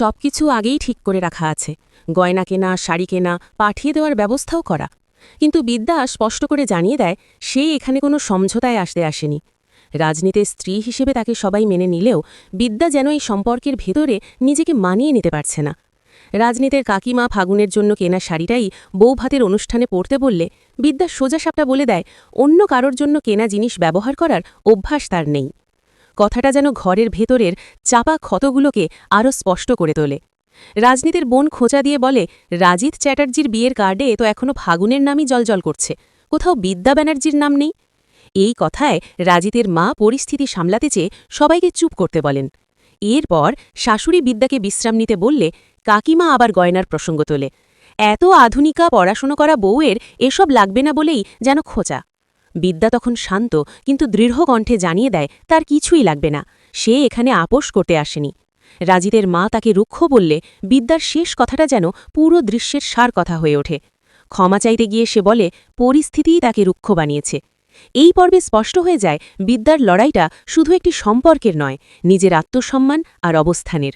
সবকিছু আগেই ঠিক করে রাখা আছে, গয়না কেনা, শাড়ি কেনা, পাঠিয়ে দেওয়ার ব্যবস্থাও করা। কিন্তু বিদ্যা স্পষ্ট করে জানিয়ে দেয় সে এখানে কোনো সমঝোতায় আসতে আসেনি। রাজনীতির স্ত্রী হিসেবে তাকে সবাই মেনে নিলেও বিদ্যা যেন এই সম্পর্কের ভেতরে নিজেকে মানিয়ে নিতে পারছে না। রাজনীতির কাকিমা ফাগুনের জন্য কেনা শাড়িটাই বৌভাতের অনুষ্ঠানে পরতে বললে বিদ্যা সোজাসাপটা বলে দেয় অন্য কারোর জন্য কেনা জিনিস ব্যবহার করার অভ্যাস তার নেই। কথাটা যেন ঘরের ভেতরের চাপা ক্ষতগুলোকে আরও স্পষ্ট করে তোলে। রাজনীতির বোন খোঁচা দিয়ে বলে, রাজিত চ্যাটার্জির বিয়ের কার্ডে তো এখনও ফাগুনের নামই জলজল করছে, কোথাও বিদ্যা ব্যানার্জির নাম নেই। এই কথায় রাজিতের মা পরিস্থিতি সামলাতে চেয়ে সবাইকে চুপ করতে বলেন। এরপর শাশুড়ি বিদ্যাকে বিশ্রাম নিতে বললে কাকিমা আবার গয়নার প্রসঙ্গ তোলে। এত আধুনিকা পড়াশুনো করা বউয়ের এসব লাগবে না বলেই যেন খোঁচা। বিদ্যা তখন শান্ত কিন্তু দৃঢ় কণ্ঠে জানিয়ে দেয় তার কিছুই লাগবে না, সে এখানে আপোষ করতে আসেনি। রাজিতের মা তাকে রুক্ষ বললে বিদ্যার শেষ কথাটা যেন পুরো দৃশ্যের সার কথা হয়ে ওঠে। ক্ষমা চাইতে গিয়ে সে বলে পরিস্থিতিই তাকে রুক্ষ বানিয়েছে। এই পর্বে স্পষ্ট হয়ে যায় বিদ্যার লড়াইটা শুধু একটি সম্পর্কের নয়, নিজের আত্মসম্মান আর অবস্থানের।